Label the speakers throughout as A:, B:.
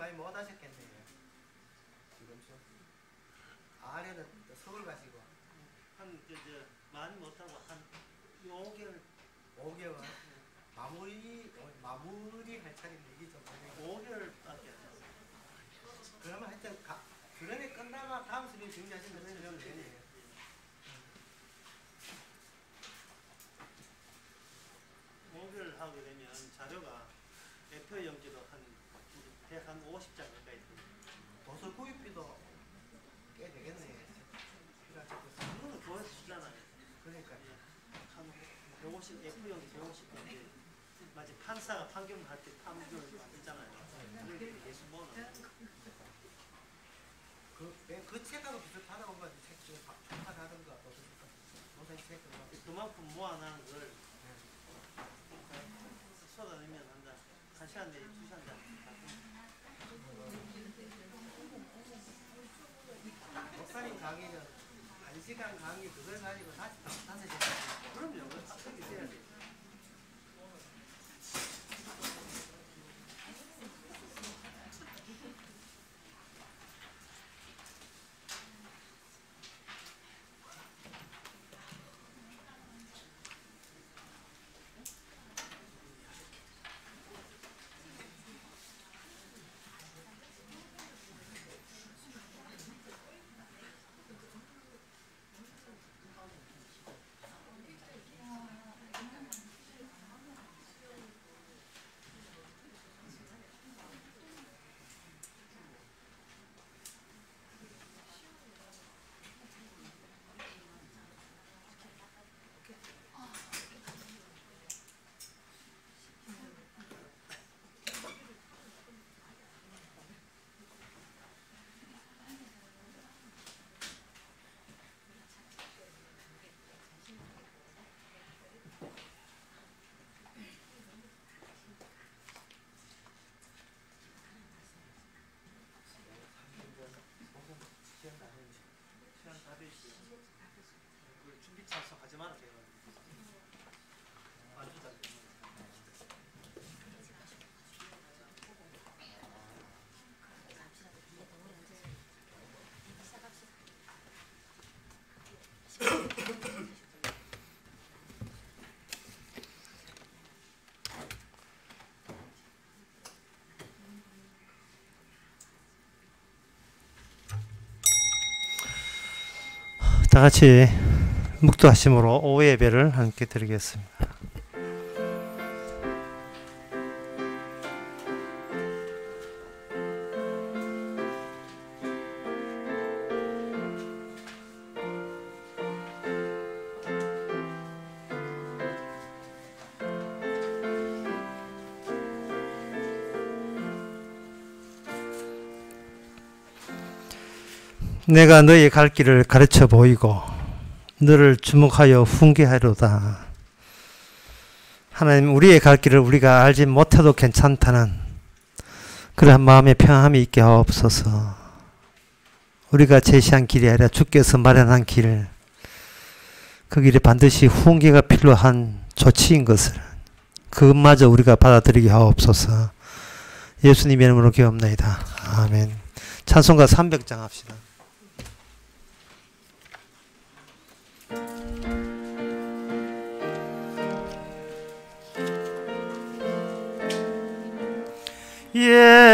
A: 많이 못 하셨겠네요. 지금 좀 아래는 서울 가시고
B: 한 많이 못하고 한 5개월
A: 5개월 마무리 할 차례인데 이게 좀
B: 5개월밖에 안 됐어요.
A: 그러면 하여튼 그런에 끝나면 다음 수련 준비하시면 되네요.
B: 5개월 하게 되면 자료가 대표 용지도 한 50장 가까이 됩니다.
A: 도서 구입비도 꽤 되겠네요.
B: 그거는 구해서 주잖아요.
A: 그러니까
B: 한 150, F 용지 150장 마치 판사가 판결을 할 때 판결을 만들잖아요. 그게 예수 모는
A: 그 책하고 비슷하다고 봐. 책좀 판하던가 도서 책
B: 그만큼 모아놓은 걸 쏟아내면 한 시간 내에 2시간
A: 목사님 강의는 1시간 강의 그걸 가지고 5시간
B: 그럼요. 그건 합격이 돼야 돼요. 시간 다 되시죠. 준비 차서 하지 말아요. 아주 잘 됩니다.
C: 다 같이 묵도하심으로 오후 예배를 함께 드리겠습니다. 내가 너의 갈 길을 가르쳐 보이고 너를 주목하여 훈계하리로다. 하나님, 우리의 갈 길을 우리가 알지 못해도 괜찮다는 그러한 마음의 평안함이 있게 하옵소서. 우리가 제시한 길이 아니라 주께서 마련한 길, 그 길에 반드시 훈계가 필요한 조치인 것을 그것마저 우리가 받아들이게 하옵소서. 예수님의 이름으로 기도합나이다. 아멘. 찬송가 300장 합시다.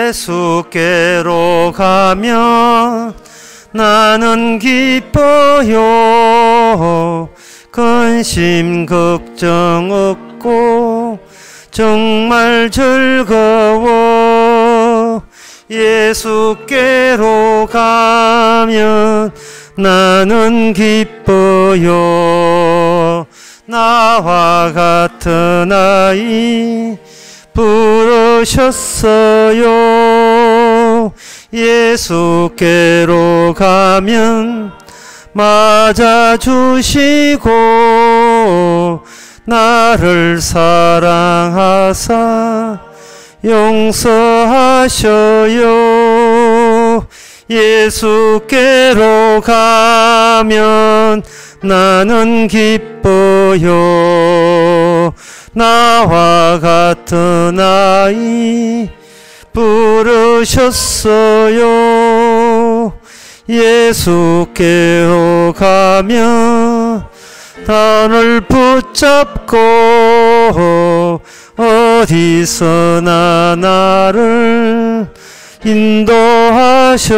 C: 예수께로 가면 나는 기뻐요. 근심 걱정 없고 정말 즐거워. 예수께로 가면 나는 기뻐요. 나와 같은 아이 부르셨어요. 예수께로 가면 맞아주시고 나를 사랑하사 용서하셔요. 예수께로 가면 나는 기뻐요. 나와 같은 아이 부르셨어요. 예수께로 가며 나를 붙잡고 어디서나 나를 인도하셔요.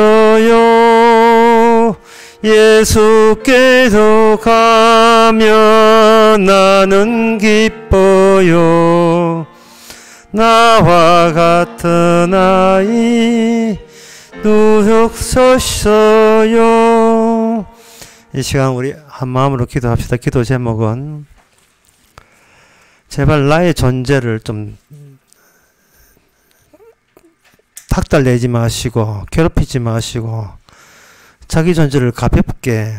C: 예수께로 가며 나는 기뻐요. 나와 같은 아이 누룩 서셔요. 이 시간 우리 한 마음으로 기도합시다. 기도 제목은 제발 나의 존재를 좀 닥달내지 마시고 괴롭히지 마시고 자기 존재를 가볍게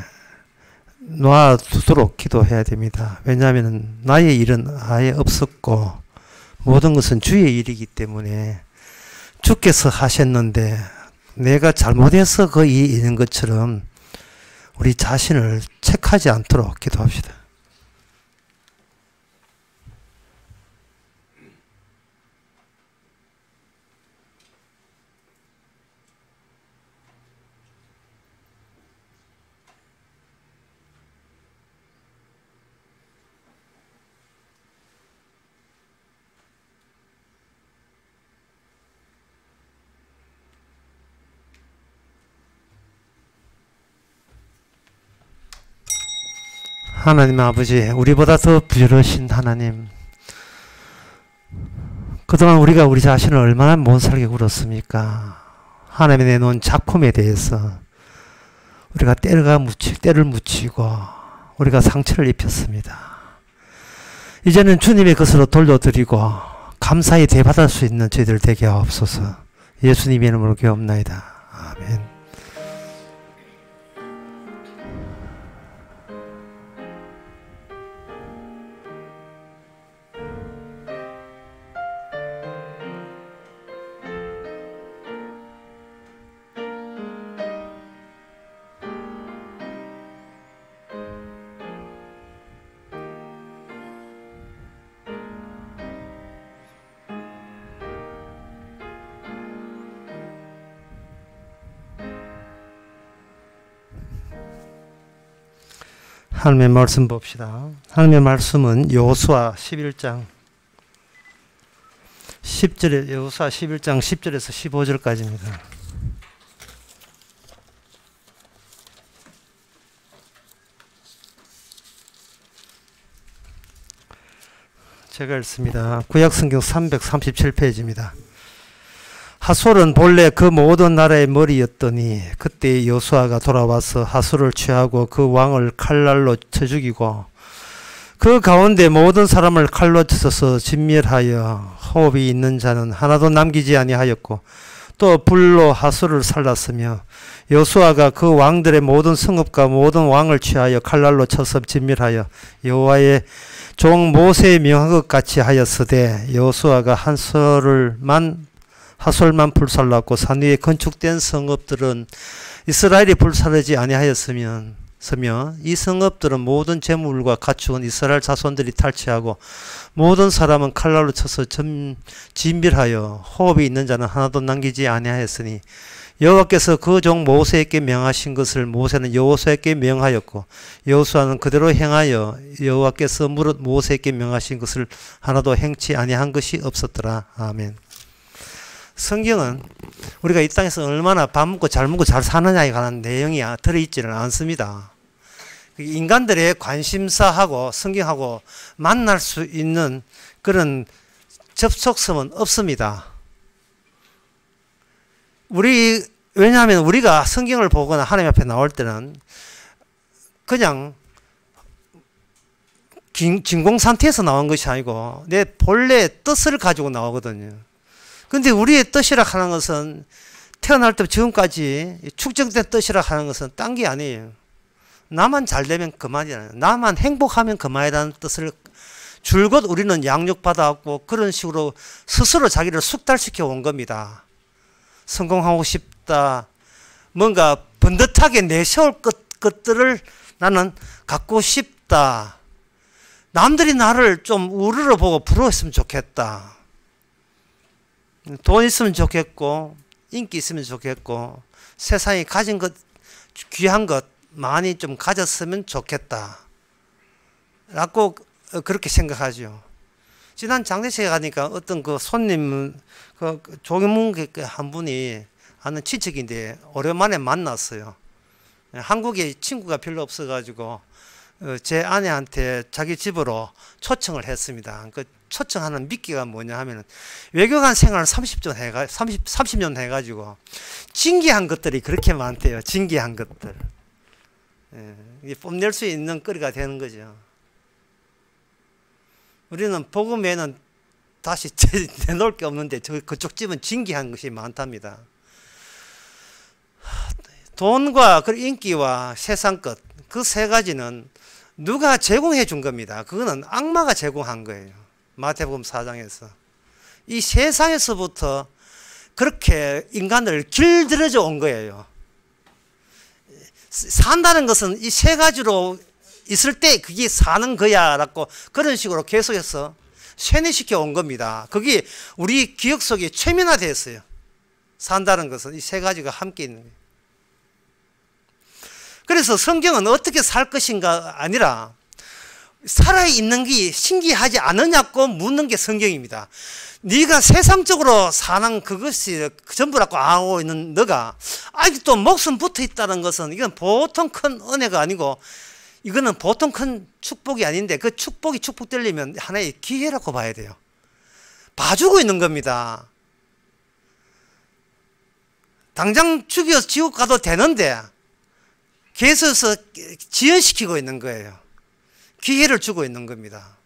C: 놔두도록 기도해야 됩니다. 왜냐하면 나의 일은 아예 없었고 모든 것은 주의 일이기 때문에 주께서 하셨는데 내가 잘못해서 그 일이 있는 것처럼 우리 자신을 책하지 않도록 기도합시다. 하나님 아버지, 우리보다 더 부유하신 하나님, 그동안 우리가 우리 자신을 얼마나 못살게 굴었습니까? 하나님이 내놓은 작품에 대해서 우리가 때를 묻히고 우리가 상처를 입혔습니다. 이제는 주님의 것으로 돌려드리고 감사히 대받을 수 있는 저희들 되게 하옵소서. 예수님의 이름으로 기도합나이다. 아멘. 하나님의 말씀 봅시다. 하나님의 말씀은 여호수아 11장 10절에 여호수아 11장 10절에서 15절까지입니다. 제가 읽습니다. 구약성경 337페이지입니다. 하솔은 본래 그 모든 나라의 머리였더니 그때 여호수아가 돌아와서 하솔을 취하고 그 왕을 칼날로 쳐 죽이고 그 가운데 모든 사람을 칼로 쳐서 진멸하여 호흡이 있는 자는 하나도 남기지 아니하였고 또 불로 하솔을 살랐으며 여호수아가 그 왕들의 모든 성읍과 모든 왕을 취하여 칼날로 쳐서 진멸하여 여호와의 종 모세의 명한 것 같이 하였으되 여호수아가 하솔만 불살랐고 산 위에 건축된 성읍들은 이스라엘이 불사르지 아니하였으며 이 성읍들은 모든 재물과 가축은 이스라엘 자손들이 탈취하고 모든 사람은 칼날로 쳐서 진멸하여 호흡이 있는 자는 하나도 남기지 아니하였으니 여호와께서 그 종 모세에게 명하신 것을 모세는 여호수아에게 명하였고 여호수아는 그대로 행하여 여호와께서 무릇 모세에게 명하신 것을 하나도 행치 아니한 것이 없었더라. 아멘. 성경은 우리가 이 땅에서 얼마나 밥 먹고 잘 사느냐에 관한 내용이 들어있지는 않습니다. 인간들의 관심사하고 성경하고 만날 수 있는 그런 접촉성은 없습니다. 왜냐하면 우리가 성경을 보거나 하나님 앞에 나올 때는 그냥 진공 상태에서 나온 것이 아니고 내 본래 뜻을 가지고 나오거든요. 근데 우리의 뜻이라 하는 것은 태어날 때부터 지금까지 축적된 뜻이라 하는 것은 딴 게 아니에요. 나만 잘 되면 그만이라는, 나만 행복하면 그만이라는 뜻을 줄곧 우리는 양육받아왔고 그런 식으로 스스로 자기를 숙달시켜 온 겁니다. 성공하고 싶다, 뭔가 번듯하게 내세울 것들을 나는 갖고 싶다, 남들이 나를 좀 우러러 보고 부러웠으면 좋겠다. 돈 있으면 좋겠고 인기 있으면 좋겠고 세상에 가진 것 귀한 것 많이 좀 가졌으면 좋겠다 라고 그렇게 생각하죠. 지난 장례식에 가니까 어떤 그 손님 그 조경문 한 분이 아는 친척인데 오랜만에 만났어요. 한국에 친구가 별로 없어가지고 제 아내한테 자기 집으로 초청을 했습니다. 그 초청하는 미끼가 뭐냐 하면은 외교관 생활을 30년 해가지고 진기한 것들이 그렇게 많대요. 진기한 것들. 이게 뽐낼 수 있는 거리가 되는 거죠. 우리는 복음에는 다시 내놓을 게 없는데 그쪽 집은 진기한 것이 많답니다. 돈과 그 인기와 세상 것, 그 세 가지는 누가 제공해 준 겁니다. 그거는 악마가 제공한 거예요. 마태복음 4장에서. 이 세상에서부터 그렇게 인간을 길들여져 온 거예요. 산다는 것은 이 세 가지로 있을 때 그게 사는 거야 라고 그런 식으로 계속해서 세뇌시켜 온 겁니다. 그게 우리 기억 속에 최면화되어 있어요. 산다는 것은 이 세 가지가 함께 있는 거예요. 그래서 성경은 어떻게 살 것인가 아니라 살아있는 게 신기하지 않느냐고 묻는 게 성경입니다. 네가 세상적으로 사는 그것이 전부라고 알고 있는 너가 아직도 목숨 붙어 있다는 것은 이건 보통 큰 은혜가 아니고 이거는 보통 큰 축복이 아닌데 그 축복이 축복되려면 하나의 기회라고 봐야 돼요. 봐주고 있는 겁니다. 당장 죽여서 지옥 가도 되는데 계속해서 지연시키고 있는 거예요. 기회를 주고 있는 겁니다.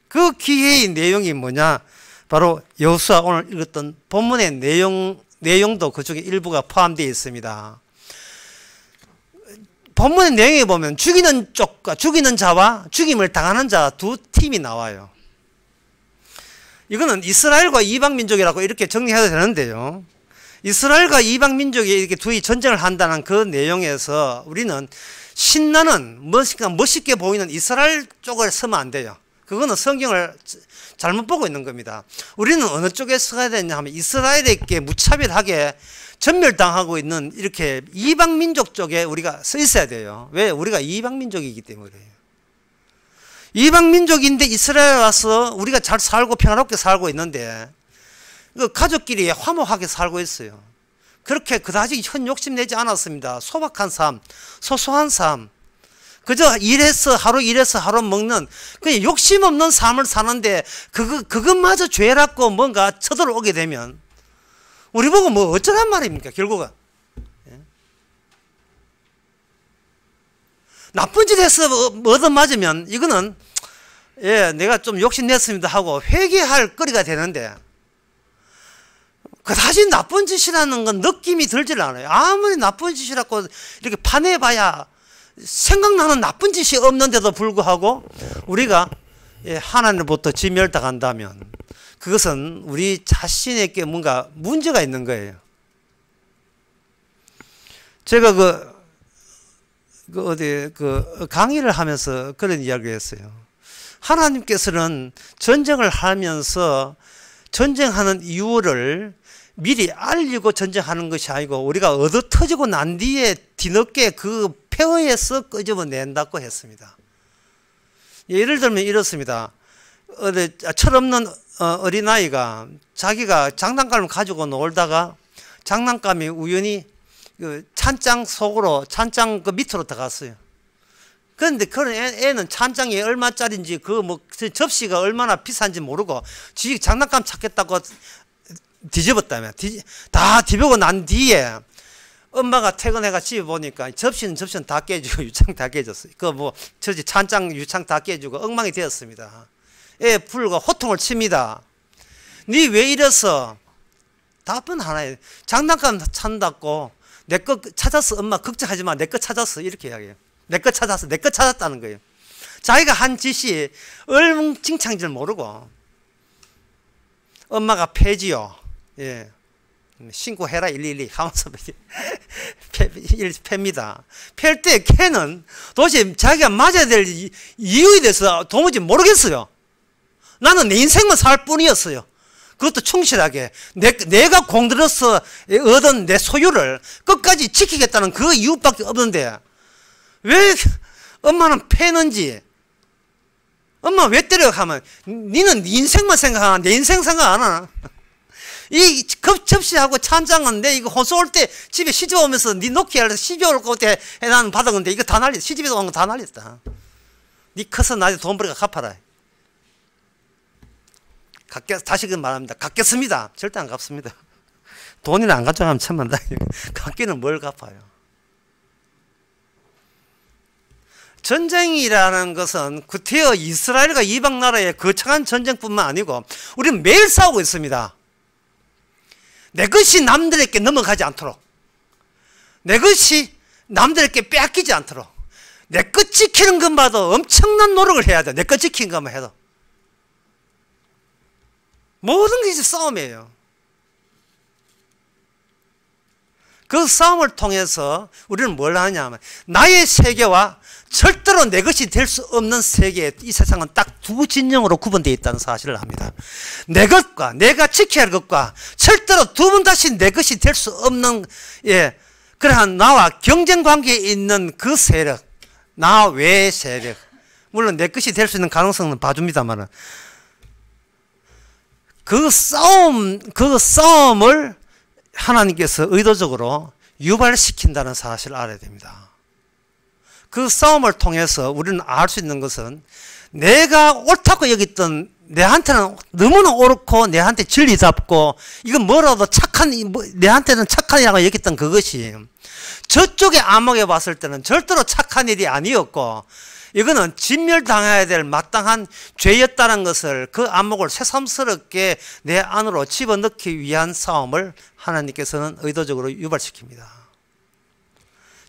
C: 그 기회의 내용이 뭐냐? 바로 여호수아 오늘 읽었던 본문의 내용도 그중에 일부가 포함되어 있습니다. 본문의 내용에 보면 죽이는 쪽과 죽이는 자와 죽임을 당하는 자 두 팀이 나와요. 이거는 이스라엘과 이방민족이라고 이렇게 정리해도 되는데요. 이스라엘과 이방민족이 이렇게 둘이 전쟁을 한다는 그 내용에서 우리는 신나는 멋있게 보이는 이스라엘 쪽을 서면 안 돼요. 그거는 성경을 잘못 보고 있는 겁니다. 우리는 어느 쪽에 서야 되냐 하면 이스라엘에게 무차별하게 전멸당하고 있는 이렇게 이방민족 쪽에 우리가 서 있어야 돼요. 왜? 우리가 이방민족이기 때문에 그래요. 이방민족인데 이스라엘에 와서 우리가 잘 살고 평화롭게 살고 있는데 그 가족끼리 화목하게 살고 있어요. 그렇게 그다지 현 욕심내지 않았습니다. 소박한 삶, 소소한 삶. 그저 하루 일해서 하루 먹는 그냥 욕심 없는 삶을 사는데 그것마저 죄라고 뭔가 쳐들어오게 되면 우리 보고 뭐 어쩌란 말입니까 결국은. 나쁜 짓 해서 얻어맞으면 이거는 내가 좀 욕심냈습니다 하고 회개할 거리가 되는데 그다지 나쁜 짓이라는 건 느낌이 들질 않아요. 아무리 나쁜 짓이라고 이렇게 파내봐야 생각나는 나쁜 짓이 없는데도 불구하고 우리가 하나님으로부터 진멸당한다면 그것은 우리 자신에게 뭔가 문제가 있는 거예요. 제가 강의를 하면서 그런 이야기를 했어요. 하나님께서는 전쟁을 하면서 전쟁하는 이유를 미리 알리고 전쟁하는 것이 아니고 우리가 얻어 터지고 난 뒤에 뒤늦게 그 폐허에서 끄집어낸다고 했습니다. 예를 들면 이렇습니다. 철없는 어린아이가 자기가 장난감을 가지고 놀다가 장난감이 우연히 그 찬장 속으로 찬장 그 밑으로 들어갔어요. 그런데 그런 애는 찬장이 얼마짜리인지 접시가 얼마나 비싼지 모르고 지 장난감 찾겠다고 뒤집었다며. 다 뒤집고 난 뒤에 엄마가 퇴근해가 집에 보니까 접시는 다 깨지고 유창 다 깨졌어요. 찬장 유창 다 깨지고 엉망이 되었습니다. 애 불과 호통을 칩니다. 니 왜 이랬어? 답은 하나예요. 장난감 찾는다고 내 거 찾았어. 엄마 걱정하지 마. 내 거 찾았어. 이렇게 이야기해요. 내 거 찾았어. 내 거 찾았다는 거예요. 자기가 한 짓이 얼뭉칭창인 줄 모르고 엄마가 패지요. 예. 신고해라 112 하면서 팹니다. 팰 때 걔는 도대체 자기가 맞아야 될 이유에 대해서 도무지 모르겠어요. 나는 내 인생만 살 뿐이었어요. 그것도 충실하게 내가 공들여서 얻은 내 소유를 끝까지 지키겠다는 그 이유밖에 없는데 왜 엄마는 패는지, 엄마 왜 때려 하면 니는 네 인생만 생각하나 내 인생 생각 안 하나? 이 접시하고 찬장은 내 이거 혼수 올 때 집에 시집 오면서 니 놓기 하려서 시집 올 때 나는 받은 건데 이거 다 날렸다. 시집에서 온 거 다 날렸다. 니 커서 나중에 돈 벌어가 갚아라. 다시금 말합니다. 갚겠습니다. 절대 안 갚습니다. 돈이나 안 가져가면 천만 다행이에요. 갚기는 뭘 갚아요. 전쟁이라는 것은 구태여 이스라엘과 이방 나라의 거창한 전쟁뿐만 아니고 우리는 매일 싸우고 있습니다. 내 것이 남들에게 넘어가지 않도록, 내 것이 남들에게 빼앗기지 않도록 내 것 지키는 것마다 엄청난 노력을 해야 돼. 내 것 지키는 것만 해도. 모든 것이 싸움이에요. 그 싸움을 통해서 우리는 뭘 하냐면 나의 세계와 절대로 내 것이 될 수 없는 세계, 이 세상은 딱 두 진영으로 구분되어 있다는 사실을 합니다. 내 것과 내가 지켜야 할 것과 절대로 두 번 다시 내 것이 될 수 없는, 그러한 나와 경쟁 관계에 있는 그 세력, 나 외의 세력, 물론 내 것이 될 수 있는 가능성은 봐줍니다만은 그 싸움을 하나님께서 의도적으로 유발시킨다는 사실을 알아야 됩니다. 그 싸움을 통해서 우리는 알 수 있는 것은 내가 옳다고 여겼던, 내한테는 너무나 옳고 내한테 진리 잡고 이건 뭐라도 내한테는 착한이라고 여겼던 그것이 저쪽의 암흑에 봤을 때는 절대로 착한 일이 아니었고 이거는 진멸당해야 될 마땅한 죄였다는 것을, 그 암흑을 새삼스럽게 내 안으로 집어넣기 위한 싸움을 하나님께서는 의도적으로 유발시킵니다.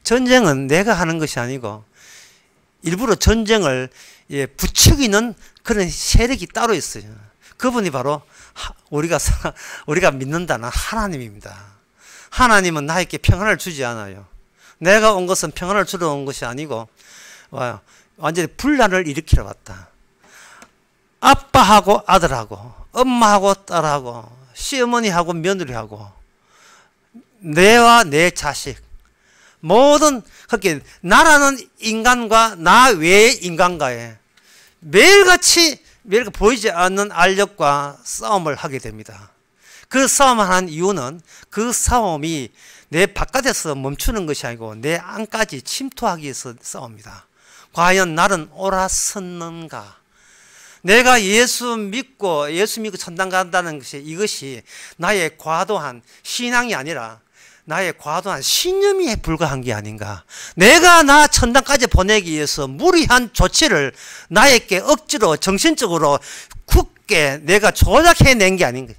C: 전쟁은 내가 하는 것이 아니고 일부러 전쟁을 부추기는 그런 세력이 따로 있어요. 그분이 바로 우리가 믿는다는 하나님입니다. 하나님은 나에게 평안을 주지 않아요. 내가 온 것은 평안을 주러 온 것이 아니고 완전히 분란을 일으키러 왔다. 아빠하고 아들하고, 엄마하고 딸하고, 시어머니하고 며느리하고, 내와 내 자식, 모든, 그렇게 나라는 인간과 나 외의 인간과의 매일같이 보이지 않는 알력과 싸움을 하게 됩니다. 그 싸움을 하는 이유는 그 싸움이 내 바깥에서 멈추는 것이 아니고 내 안까지 침투하기 위해서 싸웁니다. 과연 나는 옳았었는가? 내가 예수 믿고 천당 간다는 것이, 이것이 나의 과도한 신앙이 아니라 나의 과도한 신념에 불과한 게 아닌가? 내가 나 천당까지 보내기 위해서 무리한 조치를 나에게 억지로 정신적으로 굳게 내가 조작해낸 게 아닌가?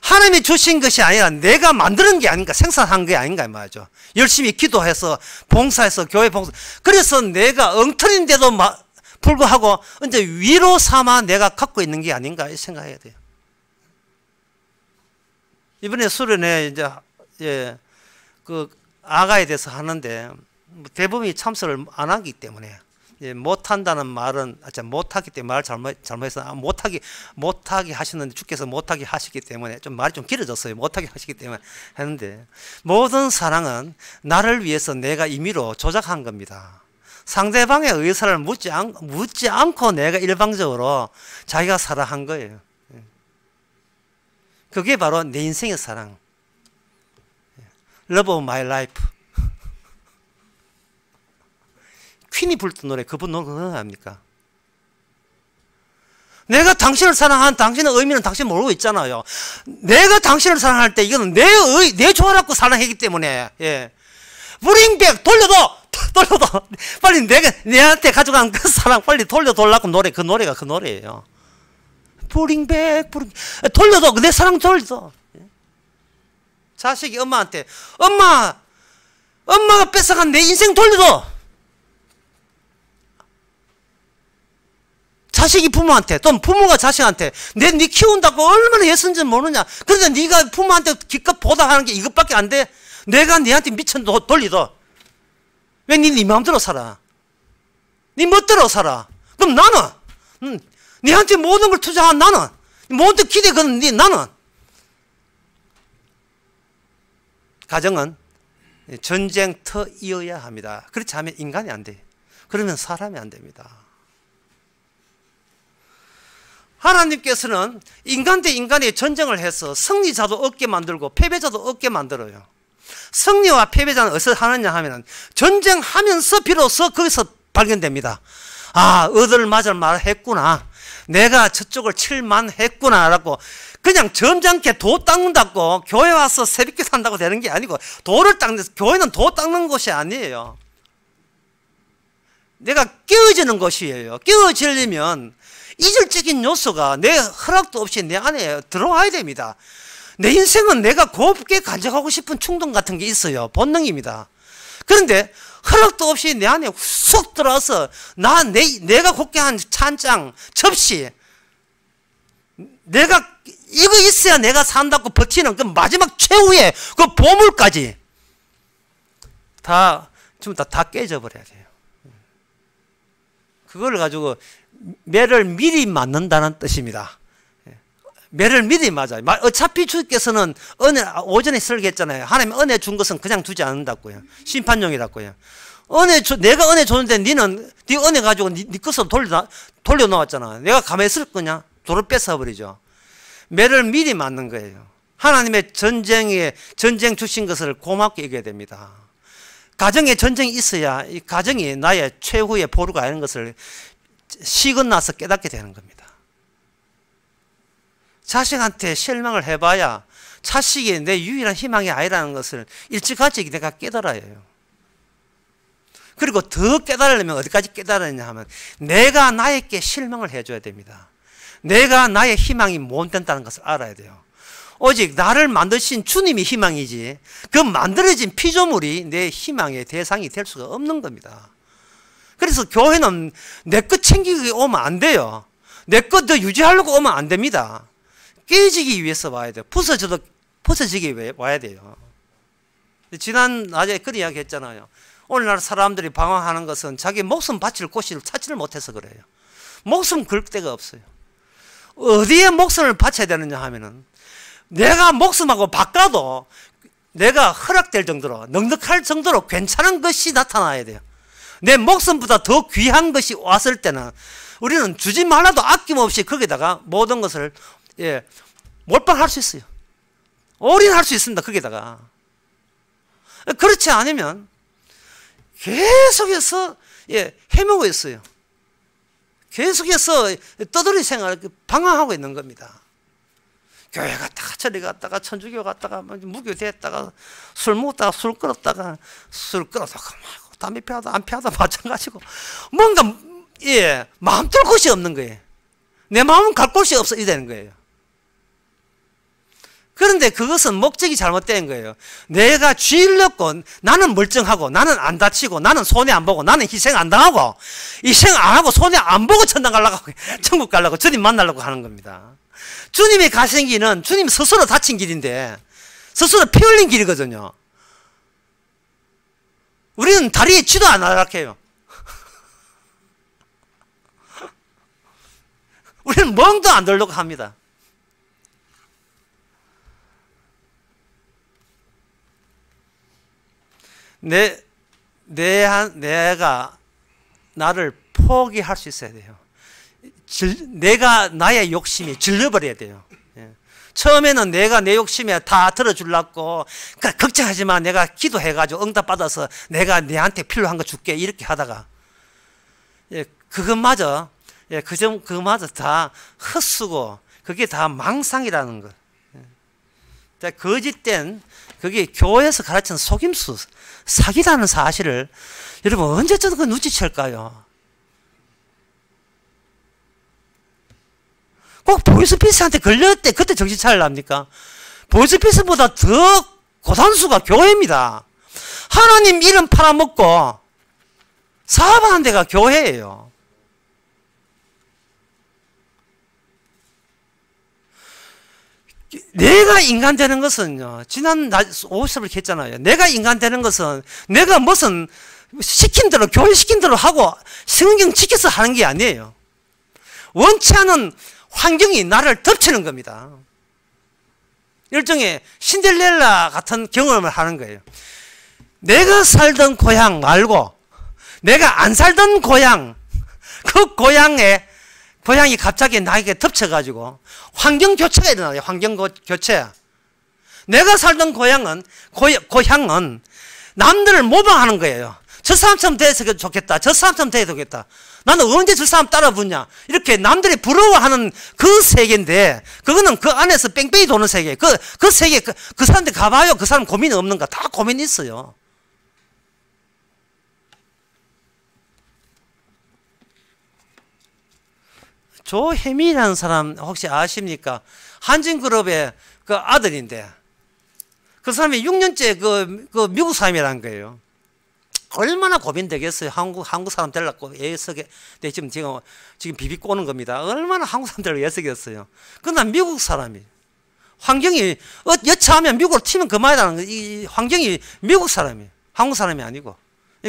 C: 하나님이 주신 것이 아니라 내가 만드는 게 아닌가, 생산한 게 아닌가 말이죠. 열심히 기도해서 봉사해서 교회 봉사, 그래서 내가 엉터리인데도 불구하고 이제 위로 삼아 내가 갖고 있는 게 아닌가 생각해야 돼요. 이번에 수련회 그 아가에 대해서 하는데 대부분이 참석을 안 하기 때문에, 못한다는 말은, 못하기 때문에 말 잘못해서 못하게 하시는데 주께서 못하게 하시기 때문에 좀 말이 좀 길어졌어요. 못하게 하시기 때문에 했는데, 모든 사랑은 나를 위해서 내가 임의로 조작한 겁니다. 상대방의 의사를 묻지 않고 내가 일방적으로 자기가 사랑한 거예요. 그게 바로 내 인생의 사랑. Love of my life. 퀸이 불렀던 노래, 그분 노래 그거 아닙니까? 내가 당신을 사랑한 당신의 의미는 당신 모르고 있잖아요. 내가 당신을 사랑할 때 이거는 내 좋아라고 사랑하기 때문에, 브링백, 돌려둬! 빨리 내한테 가져간 그 사랑 빨리 돌려달라고 그 노래가 그 노래예요. 브링백, 돌려둬! 내 사랑 돌려둬! 자식이 엄마한테, 엄마가 뺏어간 내 인생 돌려줘! 자식이 부모한테, 또 부모가 자식한테, 네 키운다고 얼마나 애쓴지 모르냐. 그런데 네가 부모한테 기껏 보답하는 게 이것밖에 안 돼? 내가 네한테 미천 돌리더. 왜 네 마음대로 살아? 네 멋대로 살아. 그럼 나는, 네한테 모든 걸 투자한 나는, 모두 기대 거는데 나는 가정은 전쟁터이어야 합니다. 그렇지 않으면 인간이 안 돼요. 그러면 사람이 안 됩니다. 하나님께서는 인간 대 인간의 전쟁을 해서 승리자도 얻게 만들고 패배자도 얻게 만들어요. 승리와 패배자는 어디서 하느냐 하면 전쟁하면서 비로소 거기서 발견됩니다. 아, 얻을 맞을 말했구나. 내가 저쪽을 칠만했구나 라고. 그냥 점잖게 도 닦는다고 교회 와서 새벽기도 한다고 되는 게 아니고, 도를 닦는, 교회는 도 닦는 곳이 아니에요. 내가 깨어지는 곳이에요. 깨어지려면 이질적인 요소가 내 허락도 없이 내 안에 들어와야 됩니다. 내 인생은 내가 곱게 간직하고 싶은 충동 같은 게 있어요. 본능입니다. 그런데 허락도 없이 내 안에 쑥 들어와서 내가 곱게 한 찬장, 접시, 내가 이거 있어야 내가 산다고 버티는 그 마지막 최후의 그 보물까지 전부 다 깨져버려야 돼요. 그걸 가지고 매를 미리 맞는다는 뜻입니다. 매를 미리 맞아요. 어차피 주께서는 은혜, 오전에 설계했잖아요. 하나님 은혜 준 것은 그냥 두지 않는다고요. 심판용이라고요. 내가 은혜 줬는데 니는 네 은혜 가지고 네 것으로 돌려놓았잖아. 내가 가만히 있을 거냐? 돌을 뺏어버리죠. 매를 미리 맞는 거예요. 하나님의 전쟁 주신 것을 고맙게 여겨야 됩니다. 가정에 전쟁이 있어야 이 가정이 나의 최후의 보루가 아닌 것을 시건나서 깨닫게 되는 겁니다. 자식한테 실망을 해봐야 자식이 내 유일한 희망이 아니라는 것을 일찌감치 내가 깨달아야 해요. 그리고 더 깨달으려면 어디까지 깨달았냐 하면 내가 나에게 실망을 해줘야 됩니다. 내가 나의 희망이 못 된다는 것을 알아야 돼요. 오직 나를 만드신 주님이 희망이지 그 만들어진 피조물이 내 희망의 대상이 될 수가 없는 겁니다. 그래서 교회는 내 것 챙기기 오면 안 돼요. 내 것 더 유지하려고 오면 안 됩니다. 깨지기 위해서 와야 돼요. 부서지기 위해 와야 돼요. 지난 낮에 그 이야기 했잖아요. 오늘날 사람들이 방황하는 것은 자기 목숨 바칠 곳을 찾지를 못해서 그래요. 목숨 걸 데가 없어요. 어디에 목숨을 바쳐야 되느냐 하면은 내가 목숨하고 바꿔도 내가 허락될 정도로 넉넉할 정도로 괜찮은 것이 나타나야 돼요. 내 목숨보다 더 귀한 것이 왔을 때는 우리는 주지 말라도 아낌없이 거기다가 모든 것을 몰빵할 수 있어요. 올인할 수 있습니다. 거기다가. 그렇지 않으면 계속해서 헤매고 있어요. 계속해서 떠돌이 생활 방황하고 있는 겁니다. 교회 갔다가 저리 갔다가 천주교 갔다가 무교 됐다가 술 먹다가 술 끊었다가 담배 피하다 안 피하다 마찬가지고 뭔가 마음 들 곳이 없는 거예요. 내 마음은 갈 곳이 없어 이 되는 거예요. 그런데 그것은 목적이 잘못된 거예요. 내가 주의를 넣고 나는 멀쩡하고 나는 안 다치고 나는 손해 안 보고 나는 희생 안 당하고 희생 안 하고 손해 안 보고 천당 가려고 천국 가려고 주님 만나려고 하는 겁니다. 주님이 가신 길은 주님 스스로 다친 길인데 스스로 피 흘린 길이거든요. 우리는 다리에 쥐도 안 알아rak해요. 우리는 멍도 안 들려고 합니다. 내가 나를 포기할 수 있어야 돼요. 내가 나의 욕심이 질러버려야 돼요. 처음에는 내가 내 욕심에 다 들어주려고 걱정하지 마 내가 기도해가지고 응답받아서 내가 내한테 필요한 거 줄게 이렇게 하다가 그것마저 다 헛수고 그게 다 망상이라는 것. 거짓된 그게 교회에서 가르치는 속임수 사기라는 사실을 여러분 언제쯤 그 눈치챌까요? 꼭 보이스피스한테 걸렸대 그때 정신 차리랍니까? 보이스피스보다 더 고단수가 교회입니다. 하나님 이름 팔아먹고 사업하는 데가 교회예요. 내가 인간 되는 것은요, 지난 50을 했잖아요. 내가 인간 되는 것은 내가 무슨 시킨 대로, 교회 시킨 대로 하고 성경 지켜서 하는 게 아니에요. 원치 않은 환경이 나를 덮치는 겁니다. 일종의 신데렐라 같은 경험을 하는 거예요. 내가 살던 고향 말고 내가 안 살던 고향, 그 고향이 갑자기 나에게 덮쳐가지고 환경 교체가 일어나요. 환경 교체. 내가 살던 고향은 남들을 모방하는 거예요. 저 사람처럼 돼서 좋겠다. 저 사람처럼 돼야 좋겠다. 나는 언제 저 사람 따라 붙냐. 이렇게 남들이 부러워하는 그 세계인데, 그거는 그 안에서 뺑뺑이 도는 세계. 그 세계, 그 사람한테 가봐요. 그 사람 고민이 없는가? 다 고민이 있어요. 조혜미라는 사람 혹시 아십니까? 한진그룹의 그 아들인데, 그 사람이 6년째 그 미국 사람이라는 거예요. 얼마나 고민되겠어요. 한국 사람 되려고 애석에, 지금 비비 꼬는 겁니다. 얼마나 한국 사람 되려고 애석이었어요. 그러나 미국 사람이, 환경이, 여차하면 미국으로 튀면 그만이라는 거, 이 환경이 미국 사람이, 한국 사람이 아니고,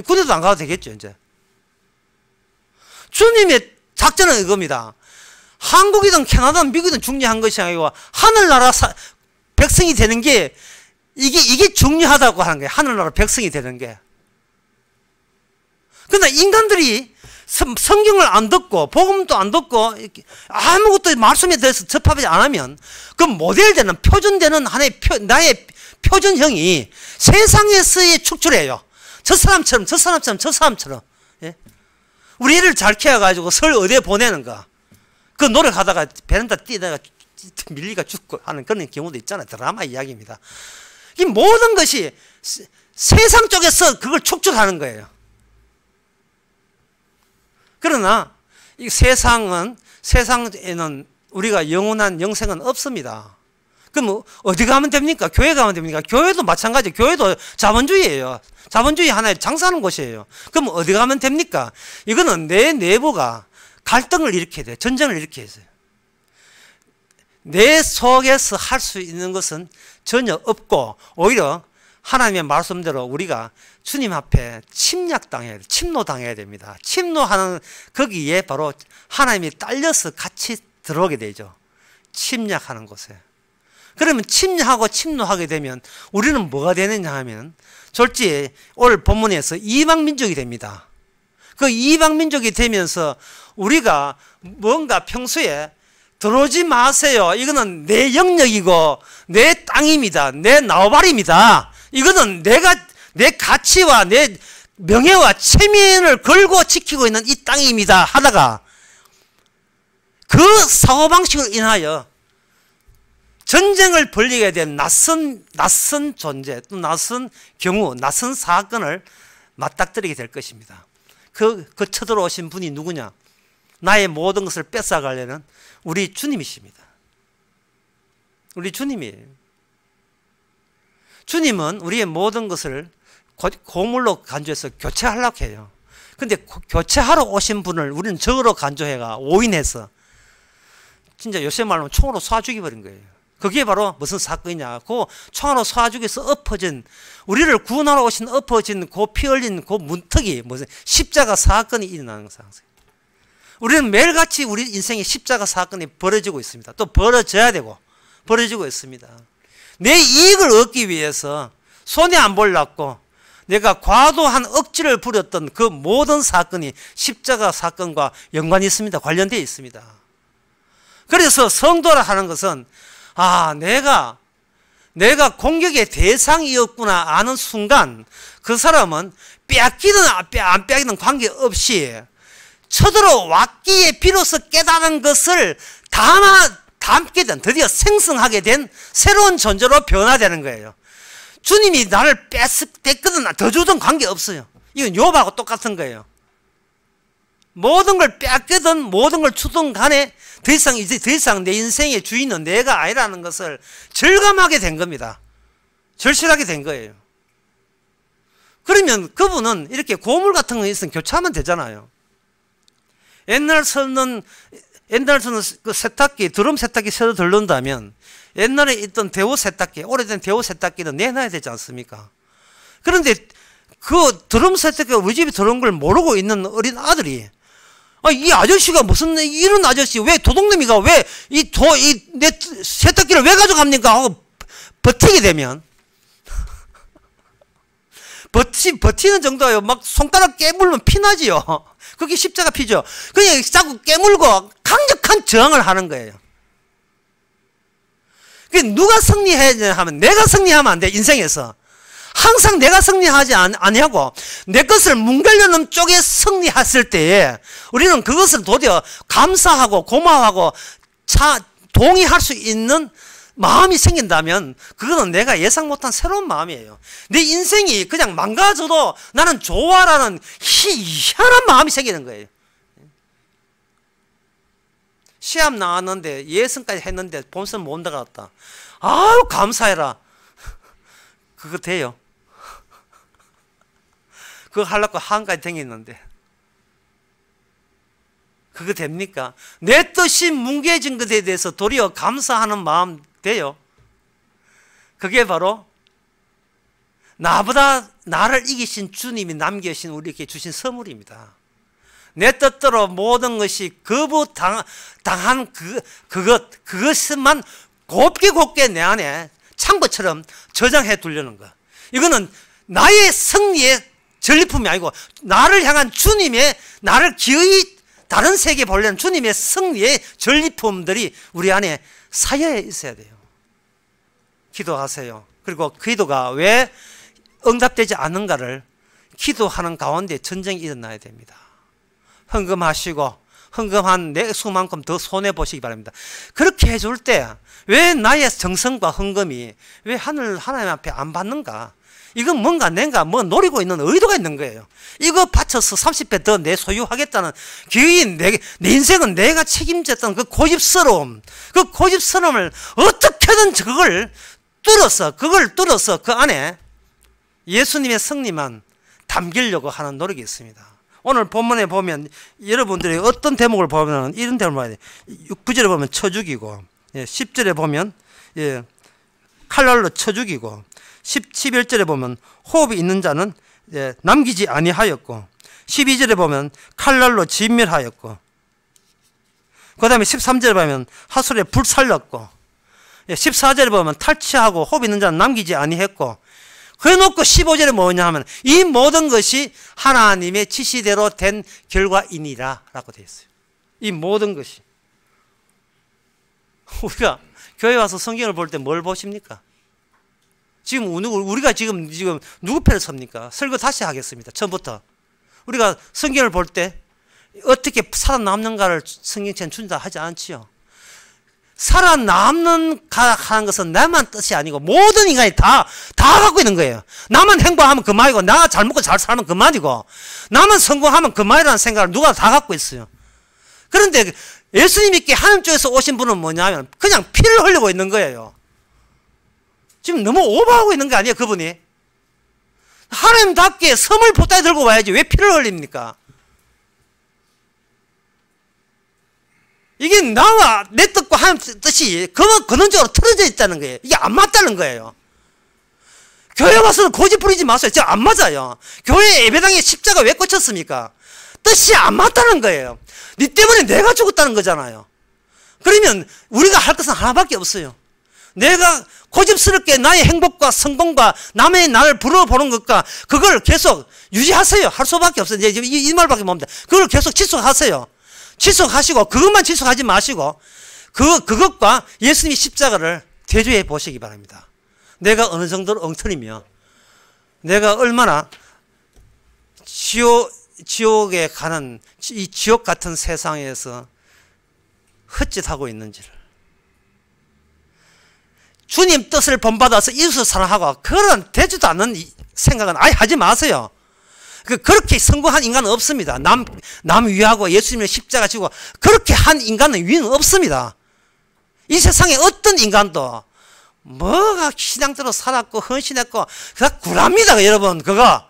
C: 군대도 안 가도 되겠죠, 이제. 주님의 작전은 이겁니다. 한국이든 캐나다든 미국이든 중요한 것이 아니고, 하늘나라 백성이 되는 게, 이게 중요하다고 하는 거예요. 하늘나라 백성이 되는 게. 그러나 인간들이 성경을 안 듣고 복음도 안 듣고 아무것도 말씀에 대해서 접하지 않으면 그 모델되는 표준되는 나의 표준형이 세상에서의 축출해요. 저 사람처럼 예? 우리 애를 잘 키워가지고 설 어디에 보내는가, 그 노력하다가 베란다 뛰다가 밀리가 죽고 하는 그런 경우도 있잖아요. 드라마 이야기입니다. 이 모든 것이 세상 쪽에서 그걸 축출하는 거예요. 그러나 이 세상에는 우리가 영원한 영생은 없습니다. 그럼 어디 가면 됩니까? 교회 가면 됩니까? 교회도 마찬가지. 교회도 자본주의예요. 자본주의 하나의 장사하는 곳이에요. 그럼 어디 가면 됩니까? 이거는 내 내부가 갈등을 일으켜야 돼요. 전쟁을 일으켜야 돼요. 내 속에서 할 수 있는 것은 전혀 없고, 오히려 하나님의 말씀대로 우리가 주님 앞에 침노당해야 됩니다. 침노하는 거기에 바로 하나님이 딸려서 같이 들어오게 되죠. 침략하는 곳에. 그러면 침략하고 침노하게 되면 우리는 뭐가 되느냐 하면, 솔직히 오늘 본문에서 이방민족이 됩니다. 그 이방민족이 되면서 우리가 뭔가 평소에 들어오지 마세요. 이거는 내 영역이고 내 땅입니다. 내 나발입니다. 이거는 내 가치와 내 명예와 체면을 걸고 지키고 있는 이 땅입니다 하다가, 그 사고방식으로 인하여 전쟁을 벌이게 된 낯선 존재, 또 낯선 경우, 낯선 사건을 맞닥뜨리게 될 것입니다. 그 쳐들어오신 분이 누구냐? 나의 모든 것을 뺏어가려는 우리 주님이십니다. 우리 주님이에요. 주님은 우리의 모든 것을 고물로 간주해서 교체하려고 해요. 근데 교체하러 오신 분을 우리는 적으로 간주해가 오인해서 진짜 요새 말로 총으로 쏴 죽여버린 거예요. 그게 바로 무슨 사건이냐? 그 총으로 쏴 죽여서 엎어진, 우리를 구원하러 오신 엎어진 그 피 흘린 그 문턱이 무슨 십자가 사건이 일어나는 거예요. 우리는 매일같이 우리 인생에 십자가 사건이 벌어지고 있습니다. 또 벌어져야 되고 벌어지고 있습니다. 내 이익을 얻기 위해서 손해 안 보려고 내가 과도한 억지를 부렸던 그 모든 사건이 십자가 사건과 연관이 있습니다. 관련되어 있습니다. 그래서 성도라 하는 것은, 내가 공격의 대상이었구나 아는 순간, 그 사람은 빼앗기든 안 빼앗기든 관계없이 쳐들어왔기에 비로소 깨달은 것을 담게 된, 드디어 생성하게 된 새로운 존재로 변화되는 거예요. 주님이 나를 뺐거든 더 주든 관계없어요. 이건 욥하고 똑같은 거예요. 모든 걸 뺏기든 모든 걸 주든 간에 더 이상 내 인생의 주인은 내가 아니라는 것을 절감하게 된 겁니다. 절실하게 된 거예요. 그러면 그분은 이렇게 고물 같은 거 있으면 교체하면 되잖아요. 옛날서는 그 세탁기, 드럼 세탁기 새로 들른다면 옛날에 있던 대호 세탁기, 오래된 대호 세탁기는 내놔야 되지 않습니까? 그런데 그 드럼 세탁기가 우리 집에 들어온 걸 모르고 있는 어린 아들이 이 아저씨가 무슨 이런 아저씨 왜 도둑놈이가 왜 내 세탁기를 왜 가져갑니까 하고 버티게 되면 버티는 정도예요. 막 손가락 깨물면 피나지요. 그게 십자가 피죠. 그냥 자꾸 깨물고 강력한 저항을 하는 거예요. 누가 승리해야 되냐 하면 내가 승리하면 안 돼. 인생에서 항상 내가 승리하지 아니하고 내 것을 뭉개려는 쪽에 승리했을 때에 우리는 그것을 도리어 감사하고 고마워하고 동의할 수 있는 마음이 생긴다면 그거는 내가 예상 못한 새로운 마음이에요. 내 인생이 그냥 망가져도 나는 좋아라는 희한한 마음이 생기는 거예요. 시합 나왔는데 예선까지 했는데 본선 못 나갔다. 아유 감사해라. 그거 돼요? 그거 하려고 한까지 댕겼는데 그거 됩니까? 내 뜻이 뭉개진 것에 대해서 도리어 감사하는 마음 돼요? 그게 바로 나보다 나를 이기신 주님이 남겨신 우리에게 주신 선물입니다. 내 뜻대로 모든 것이 거부당한 그것만 곱게 내 안에 창고처럼 저장해 두려는 거. 이거는 나의 승리의 전리품이 아니고 나를 향한 주님의 나를 기어이 다른 세계에 보려는 주님의 승리의 전리품들이 우리 안에 쌓여 있어야 돼요. 기도하세요. 그리고 기도가 왜 응답되지 않는가를 기도하는 가운데 전쟁이 일어나야 됩니다. 헌금하시고 헌금한 내 수만큼 더 손해보시기 바랍니다. 그렇게 해줄 때 왜 나의 정성과 헌금이 왜 하나님 앞에 안 받는가? 이건 뭔가 내가 노리고 있는 의도가 있는 거예요. 이거 바쳐서 30배 더 내 소유하겠다는 내 인생은 내가 책임졌던 그 고집스러움을 어떻게든 그걸 뚫어서 그 안에 예수님의 승리만 담기려고 하는 노력이 있습니다. 오늘 본문에 보면 여러분들이 어떤 대목을 보면 이런 대목을 봐야 돼요. 9절에 보면 쳐 죽이고 10절에 보면 칼날로 쳐 죽이고 11절에 보면 호흡이 있는 자는 남기지 아니하였고 12절에 보면 칼날로 진멸하였고 그 다음에 13절에 보면 하술에 불살렸고 14절에 보면 탈취하고 호흡 있는 자는 남기지 아니했고 그래놓고 15절에 뭐냐 하면 이 모든 것이 하나님의 지시대로 된 결과이니라 라고 되어 있어요. 이 모든 것이 우리가 교회 와서 성경을 볼 때 뭘 보십니까? 지금 우리가 지금 누구 편을 섭니까? 설교 다시 하겠습니다. 처음부터 우리가 성경을 볼 때 어떻게 살아남는가를 성경처럼 준다 하지 않지요. 살아남는 하는 것은 나만 뜻이 아니고 모든 인간이 다 갖고 있는 거예요. 나만 행복하면 그만이고 나가 잘 먹고 잘 살면 그만이고 나만 성공하면 그만이라는 생각을 누가 다 갖고 있어요. 그런데 예수님께 하나님 쪽에서 오신 분은 뭐냐면 그냥 피를 흘리고 있는 거예요. 지금 너무 오버하고 있는 거 아니에요, 그분이? 하나님답게 섬을 보따리 들고 와야지 왜 피를 흘립니까? 이게 나와 내 뜻과 하나님 뜻이 근원적으로 틀어져 있다는 거예요. 이게 안 맞다는 거예요. 교회 와서는 고집 부리지 마세요. 진짜 안 맞아요. 교회 예배당에 십자가 왜 꽂혔습니까? 뜻이 안 맞다는 거예요. 네 때문에 내가 죽었다는 거잖아요. 그러면 우리가 할 것은 하나밖에 없어요. 내가 고집스럽게 나의 행복과 성공과 남의 나를 부러보는 것과 그걸 계속 유지하세요. 할 수밖에 없어요. 이제 이 말밖에 못 합니다. 그걸 계속 지속하세요. 지속하시고 그것만 지속하지 마시고 그것과 예수님의 십자가를 대조해 보시기 바랍니다. 내가 어느 정도로 엉터리며 내가 얼마나 지옥에 가는 이 지옥 같은 세상에서 헛짓하고 있는지를 주님 뜻을 본받아서 이웃을 사랑하고 그런 되지도 않는 생각은 아예 하지 마세요. 그렇게 성공한 인간은 없습니다. 남 위하고 예수님의 십자가 지고 그렇게 한 인간은 위는 없습니다. 이 세상에 어떤 인간도 뭐가 신앙대로 살았고 헌신했고 그거 굴합니다. 여러분 그거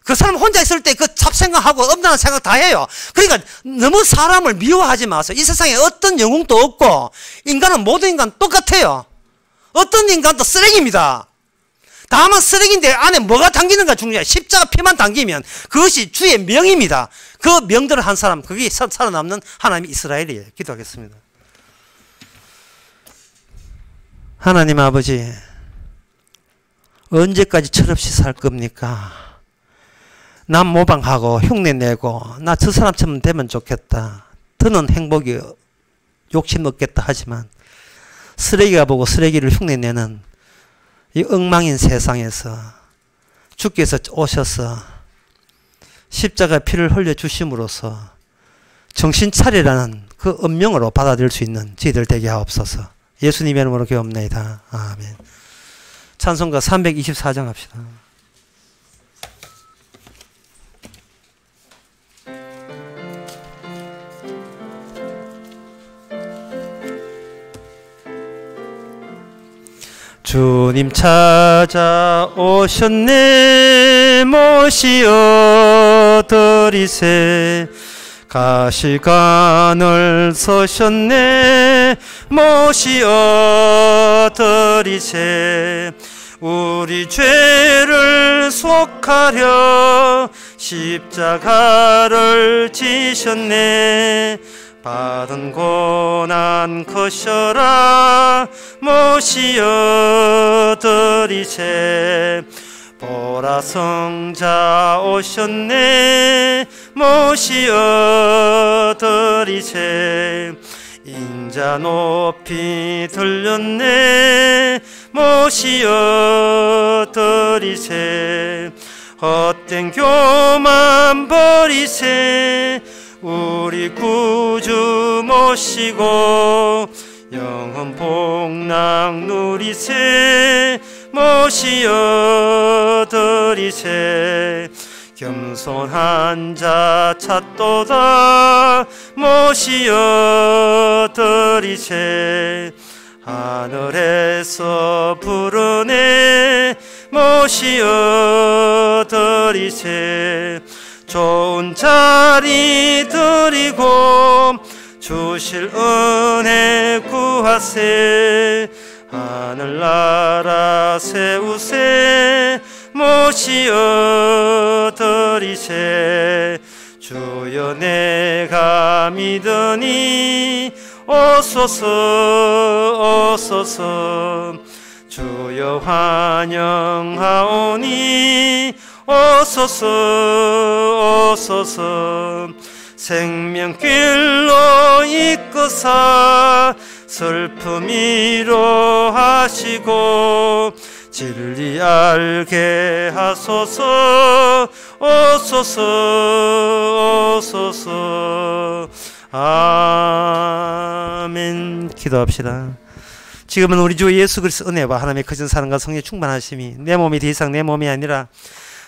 C: 그 사람 혼자 있을 때 그 잡생각하고 엄청난 생각 다 해요. 그러니까 너무 사람을 미워하지 마세요. 이 세상에 어떤 영웅도 없고 인간은 모든 인간 똑같아요. 어떤 인간도 쓰레기입니다. 다만 쓰레기인데 안에 뭐가 담기는가 중요해. 십자가 피만 담기면 그것이 주의 명입니다. 그 명대로 한 사람, 그게 살아남는 하나님의 이스라엘이에요. 기도하겠습니다. 하나님 아버지, 언제까지 철없이 살 겁니까? 남 모방하고 흉내내고 나 저 사람처럼 되면 좋겠다. 더는 행복이 욕심 없겠다 하지만 쓰레기가 보고 쓰레기를 흉내내는 이 엉망인 세상에서 주께서 오셔서 십자가 피를 흘려주심으로써 정신 차리라는 그 엄명으로 받아들일 수 있는 저희들 되게 하옵소서. 예수님의 이름으로 기도합니다. 아멘. 찬송가 324장 합시다. 주님 찾아오셨네. 모시어 드리세. 가시관을 서셨네. 모시어 드리세. 우리 죄를 속하려 십자가를 지셨네. 받은 고난 거셔라. 모시어 드리세. 보라 성자 오셨네. 모시어 드리세. 인자 높이 들렸네. 모시어 드리세. 헛된 교만 버리세. 우리 구주 모시고 영원 복락 누리세. 모시어 드리세. 겸손한 자 찾도다. 모시어 드리세. 하늘에서 부르네. 모시어 드리세. 좋은 자리 드리고 주실 은혜 구하세. 하늘나라 세우세. 모시어 드리세. 주여 내가 믿으니 오소서 오소서. 주여 환영하오니 오소서 오소서. 생명길로 이끄사 슬픔 위로하시고 진리 알게 하소서. 오소서 오소서. 아멘. 기도합시다. 지금은 우리 주 예수 그리스도 은혜와 하나님의 크신 사랑과 성령의 충만하심이 내 몸이 더 이상 내 몸이 아니라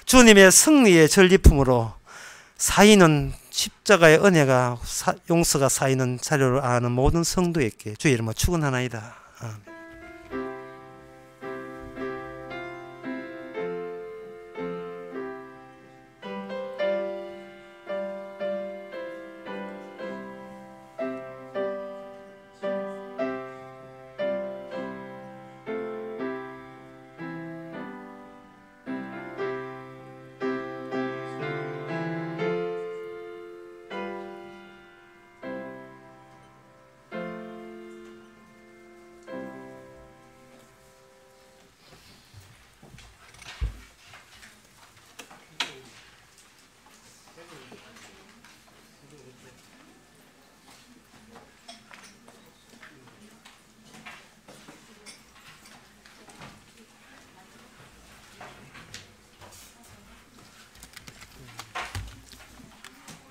C: 주님의 승리의 전리품으로 쌓이는 십자가의 은혜가 용서가 쌓이는 자료를 아는 모든 성도에게 주의 이름으로 축원하나이다. 아멘.